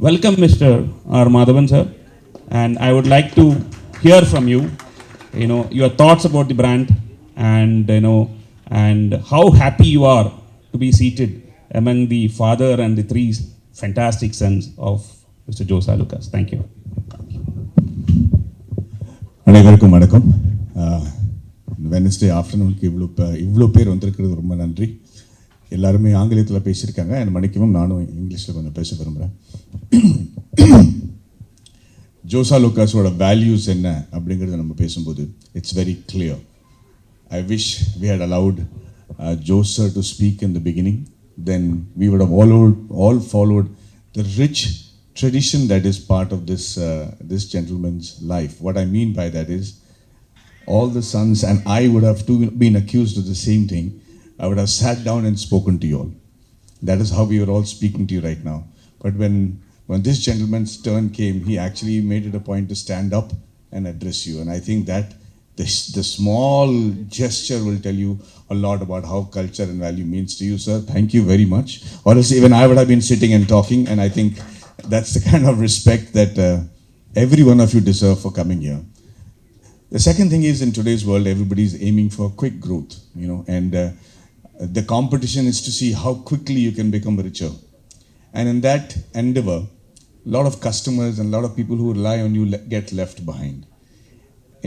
Welcome, Mr. R.Madhavan, sir. And I would like to hear from you, your thoughts about the brand and how happy you are to be seated among the father and the three fantastic sons of Mr. Jose Alukkas. Thank you. அனைவருக்கும் வணக்கம். Wednesday ஆஃப்டர்நூனுக்கு இவ்வளோ பேர் வந்திருக்கிறது ரொம்ப நன்றி. எல்லாருமே ஆங்கிலத்தில் பேசியிருக்காங்க. என் மன்னிக்கவும், நானும் இங்கிலீஷில் கொஞ்சம் பேச விரும்புகிறேன். ஜோஸ் ஆலுக்காஸோட வேல்யூஸ் என்ன அப்படிங்கிறத நம்ம பேசும்போது it's very clear. I wish we had allowed Jose sir to speak in the beginning. Then we would have all followed the rich tradition that is part of this gentleman's life. What I mean by that is, all the sons and I would have been accused of the same thing. I would have sat down and spoken to you all. That is how we were all speaking to you right now. But when this gentleman's turn came, he actually made it a point to stand up and address you. And I think that the small gesture will tell you a lot about how culture and value means to you, sir. Thank you very much. Or else even I would have been sitting and talking, and I think that's the kind of respect that every one of you deserve for coming here. The second thing is, in today's world, everybody is aiming for quick growth, and the competition is to see how quickly you can become richer. And in that endeavor, a lot of customers and a lot of people who rely on you get left behind.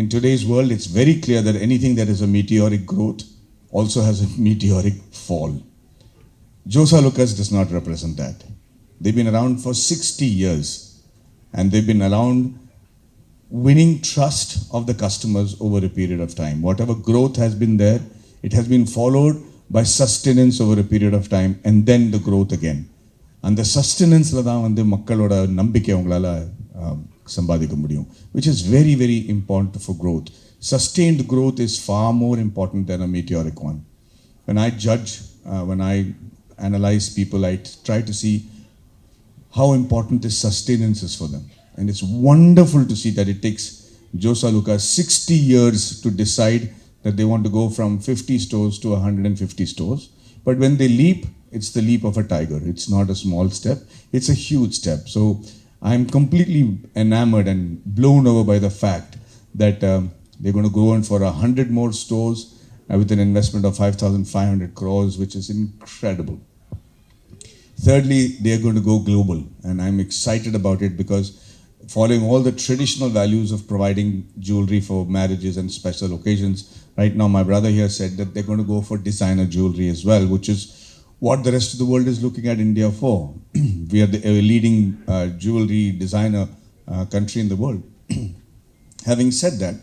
In today's world, it's very clear that anything that is a meteoric growth also has a meteoric fall. Jose Alukkas does not represent that. They've been around for 60 years, and they've been around winning trust of the customers over a period of time. Whatever growth has been there, it has been followed by sustenance over a period of time, and then the growth again. And the sustenance-la dhaan வந்து மக்களோட நம்பிக்கை அவங்களால சம்பாதிக்க முடியும், which is very, very important for growth. Sustained growth is far more important than a meteoric one. When I judge, when I analyze people, I try to see how important this sustenance is for them. And it's wonderful to see that it takes Jose Alukkas 60 years to decide that they want to go from 50 stores to 150 stores. But when they leap, it's the leap of a tiger. It's not a small step, it's a huge step. So I'm completely enamored and blown over by the fact that they're going to go on for 100 more stores with an investment of 5,500 crores, which is incredible. Thirdly, they are going to go global, and I'm excited about it because following all the traditional values of providing jewelry for marriages and special occasions, right now my brother here said that they're going to go for designer jewelry as well, which is what the rest of the world is looking at India for. We are the leading jewelry designer country in the world. Having said that,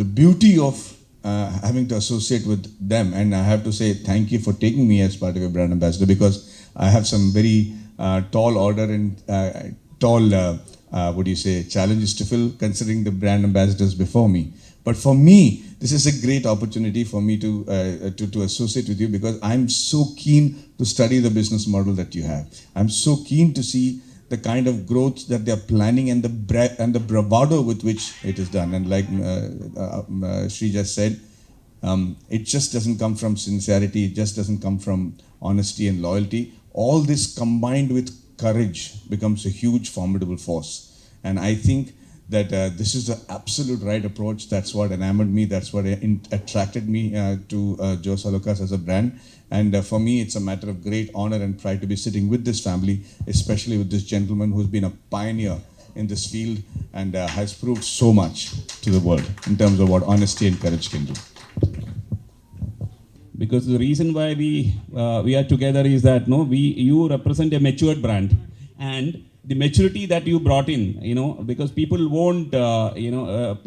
the beauty of having to associate with them, and I have to say thank you for taking me as part of your brand ambassador, because I have some very tall order and challenges to fill, considering the brand ambassadors before me. But for me, this is a great opportunity for me to associate with you, because I'm so keen to study the business model that you have. I'm so keen to see the kind of growth that they're planning and the bravado with which it is done. And like Sri just said, it just doesn't come from sincerity, it just doesn't come from honesty and loyalty. All this combined with courage becomes a huge formidable force. And I think that this is the absolute right approach. That's what enamored me, that's what attracted me to Jose Alukkas as a brand. And for me, it's a matter of great honor and pride to be sitting with this family, especially with this gentleman who's been a pioneer in this field and has proved so much to the world in terms of what honesty and courage can do. Because the reason why we are together is that you represent a matured brand, and the maturity that you brought in, because people won't,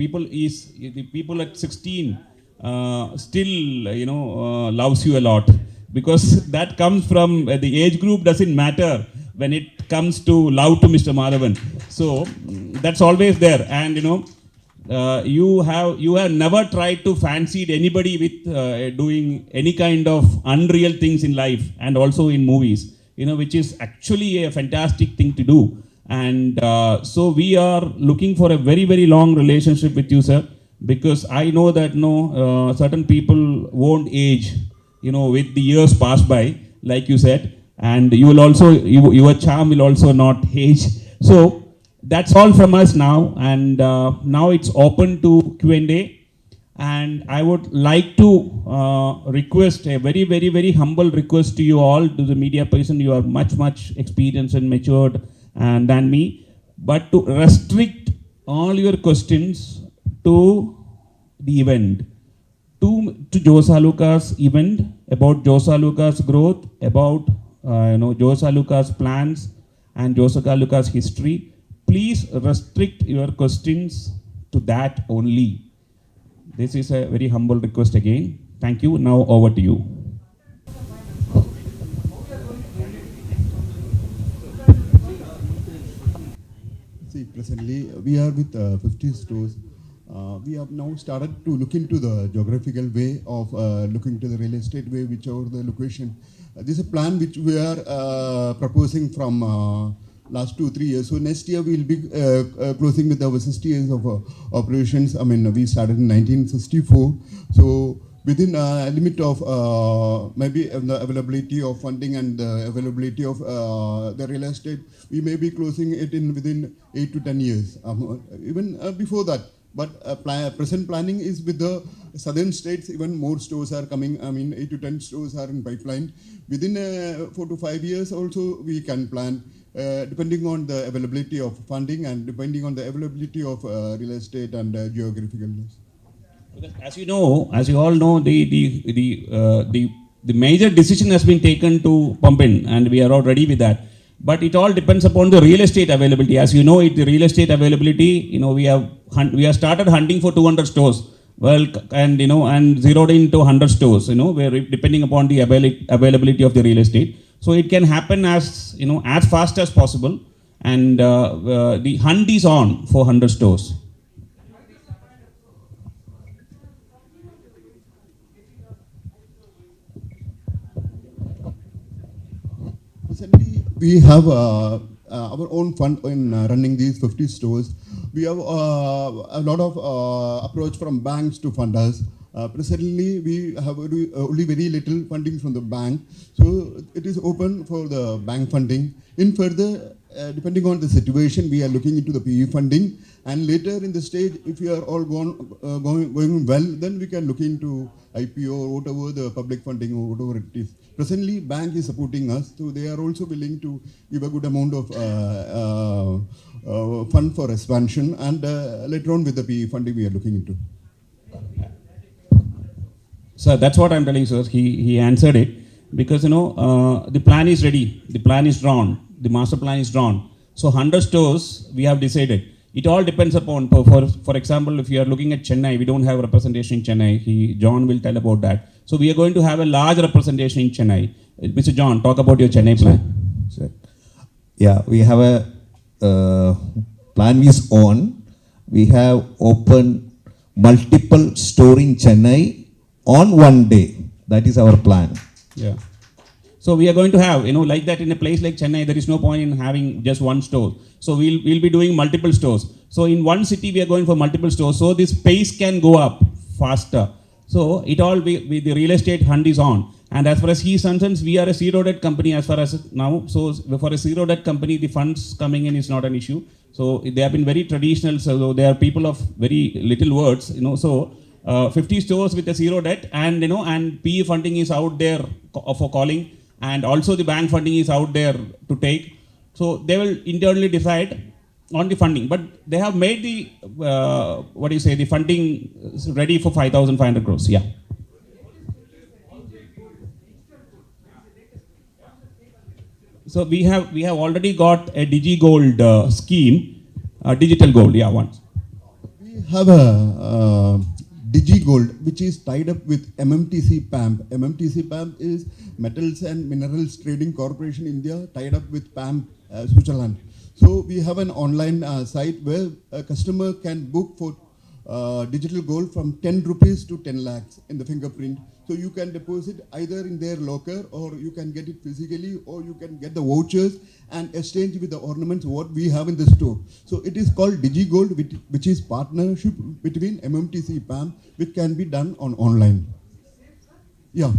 people at 16 still, loves you a lot, because that comes from the age group doesn't matter when it comes to love to Mr. Madhavan. So that's always there, and you have never tried to fancy anybody with doing any kind of unreal things in life and also in movies, which is actually a fantastic thing to do. And so we are looking for a very, very long relationship with you, sir, because I know that certain people won't age, with the years pass by, like you said. and you will also, your charm will also not age. So that's all from us now, and now it's open to Q&A. And I would like to request a very, very, very humble request to you all, to the media person. You are much, much experienced and matured than me, but to restrict all your questions to the event, to Jose Alukkas event, about Jose Alukkas growth, about Jose Alukkas plans and Jose Alukkas history. Please restrict your questions to that only. This is a very humble request again. Thank you. Now over to you. See, presently we are with 50 stores. We have now started to look into the geographical way of looking to the real estate way, whichever the location. This is a plan which we are proposing from last 2-3 years. So next year we will be closing with our 60 years of operations. I mean, we started in 1964. So within a limit of maybe the availability of funding and the availability of the real estate, we may be closing it in within 8 to 10 years, even before that. But present planning is with the southern states, even more stores are coming. I mean, 8 to 10 stores are in pipeline. Within 4 to 5 years also we can plan, depending on the availability of funding and depending on the availability of real estate and geographicalness. As you know, as you all know, the major decision has been taken to pump in, and we are all ready with that. But it all depends upon the real estate availability. As you know, the real estate availability, we have started hunting for 200 stores. Well, and and zeroed into 100 stores. Where depending upon the availability of the real estate. So it can happen as as fast as possible, and the hunt is on for 100 stores. Recently, we have our own fund in running these 50 stores. We have a lot of approach from banks to fund us. Presently, we have only very little funding from the bank. So it is open for the bank funding. In further, depending on the situation, we are looking into the PE funding. And later in the stage, if we are all going well, then we can look into IPO or whatever the public funding or whatever it is. Presently, bank is supporting us, so they are also willing to give a good amount of fund for expansion. And later on with the PE funding, we are looking into. So that's what I'm telling you, sir. He answered it, because the plan is ready, the plan is drawn, the master plan is drawn. So 100 stores we have decided. It all depends upon, for example, if you are looking at Chennai, we don't have representation in Chennai. John will tell about that. So we are going to have a large representation in Chennai. Mr. John, talk about your Chennai plan. Sure. Yeah, we have a plan is on. We have opened multiple store in Chennai on one day. That is our plan. Yeah. So we are going to have, like that in a place like Chennai, there is no point in having just one store. So we'll be doing multiple stores. So in one city, we are going for multiple stores. So this pace can go up faster. So it all be the real estate hunt is on. And as far as he is concerned, we are a zero debt company as far as now. So for a zero debt company, the funds coming in is not an issue. So they have been very traditional. So they are people of very little words, So 50 stores with a zero debt, and and PE funding is out there for calling, and also the bank funding is out there to take. So they will internally decide on the funding, but they have made the the funding ready for 5,500 crores. Yeah. So we have already got a DigiGold scheme, digital gold. Yeah, once. We have a DigiGold, which is tied up with MMTC PAMP. MMTC PAMP is Metals and Minerals Trading Corporation India, tied up with PAMP Switzerland. So we have an online site where a customer can book for digital gold from 10 rupees to 10 lakhs in the fingerprint. So you can deposit either in their locker, or you can get it physically, or you can get the vouchers and exchange with the ornaments what we have in the store. So it is called DigiGold, which is partnership between MMTC PAM, which can be done on online. Yeah,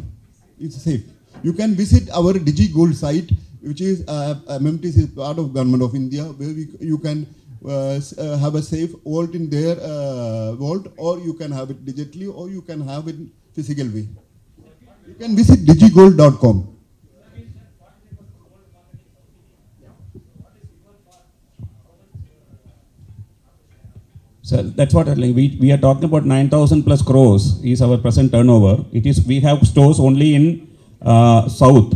it's safe. You can visit our DigiGold site, which is MMTC is part of Government of India, where you can have a safe vault in their vault, or you can have it digitally, or you can have it in physical way. You can visit digigold.com. So that's what we are talking about. 9,000 plus crores is our present turnover. It is, we have stores only in south.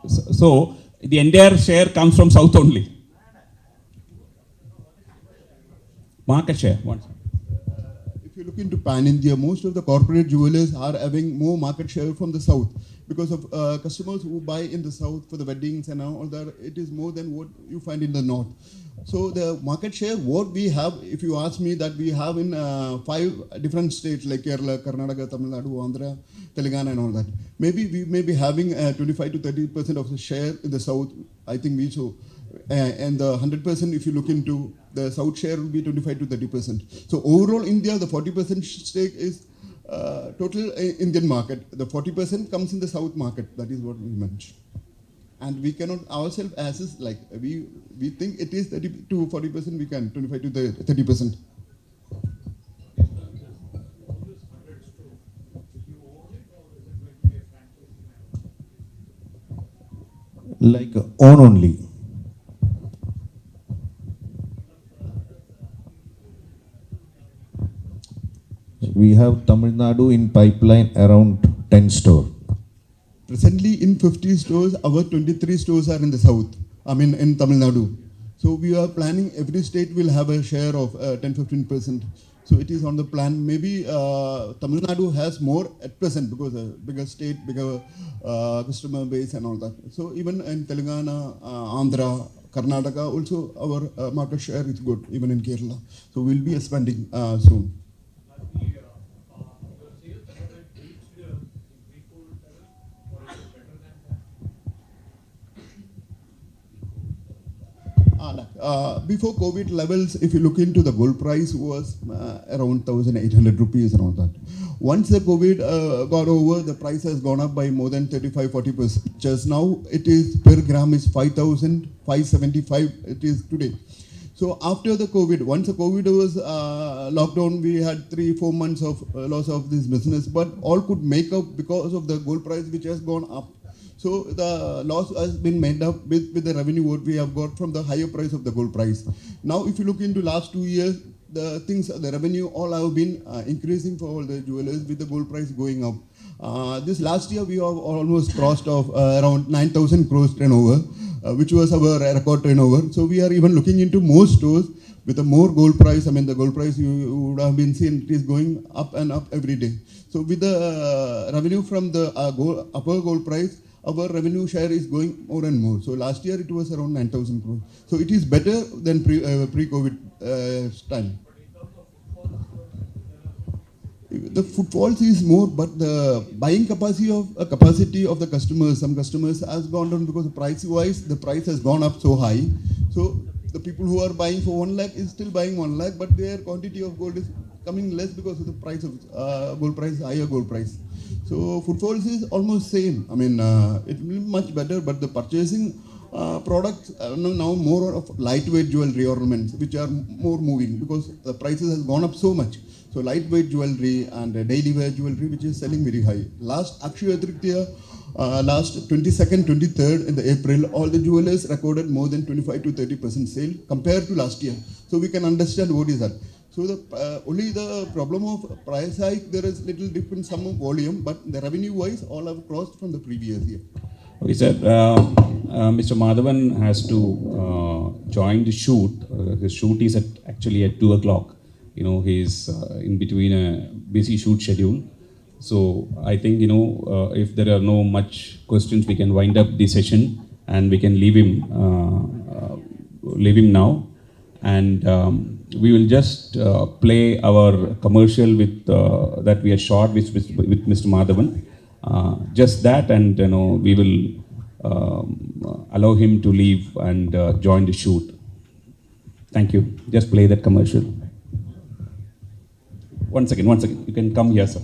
So the entire share comes from south only. Market share. If you look into pan-India, most of the corporate jewelers are having more market share from the south because of customers who buy in the south for the weddings and all that. It is more than what you find in the north. So the market share, what we have, if you ask me, that we have in 5 different states like Kerala, Karnataka, Tamil Nadu, Andhra, Telangana and all that. Maybe we may be having 25 to 30% of the share in the south. I think we so. And the 100%, if you look into the south share, will be 25 to 30%. So overall, India, the 40% stake is total Indian market. The 40% comes in the south market. That is what we mentioned. And we cannot ourselves assess, like we think it is 30 to 40%. We can 25 to 30%. Like own only. We have Tamil Nadu in pipeline around 10 stores. Presently in 50 stores, our 23 stores are in the south, I mean in Tamil Nadu. So we are planning every state will have a share of 10-15%. So it is on the plan. Maybe Tamil Nadu has more at present because a bigger state, bigger customer base and all that. So even in Telangana, Andhra, Karnataka also our market share is good, even in Kerala. So we'll be expanding soon. Before COVID levels, if you look into the gold price was around 1,800 rupees around that. Once the COVID got over, the price has gone up by more than 35-40%. Just now, it is per gram is 5,575. It is today. So after the COVID, once the COVID was lockdown, we had 3-4 months of loss of this business, but all could make up because of the gold price which has gone up. So the loss has been made up with the revenue what we have got from the higher price of the gold price. Now, if you look into last 2 years, the revenue all have been increasing for all the jewelers with the gold price going up. This last year, we have almost crossed of around 9,000 crores turnover, which was our record turnover. So we are even looking into more stores with a more gold price. I mean, the gold price you would have been seeing, it is going up and up every day. So with the revenue from the upper gold price, our revenue share is going more and more. So last year it was around 9,000 crores. So it is better than pre-COVID time. The footfalls is more, but the buying capacity of the customers, some customers has gone down because price-wise the price has gone up so high. So the people who are buying for 1 lakh is still buying 1 lakh, but their quantity of gold is coming less because of the price of gold price, higher gold price. So footfalls is almost same. I mean, it will be much better, but the purchasing products are now more of lightweight jewelry ornaments, which are more moving because the prices has gone up so much. So lightweight jewelry and daily wear jewelry, which is selling very high. Last Akshaya Tritiya, last 22nd, 23rd in the April, all the jewelers recorded more than 25 to 30% sale compared to last year. So we can understand what is that. So the only the problem of price hike, there is little difference some volume, but the revenue wise, all have crossed from the previous year. Okay, sir. Mr. Madhavan has to join the shoot. His shoot is actually at 2 o'clock. You know, he's in between a busy shoot schedule. So I think, you know, if there are no much questions, we can wind up the session and we can leave him now. And we will just play our commercial with that we have shot with Mr. Madhavan. Just that, and you know, we will allow him to leave and join the shoot. Thank you. Just play that commercial. One second. You can come here, sir.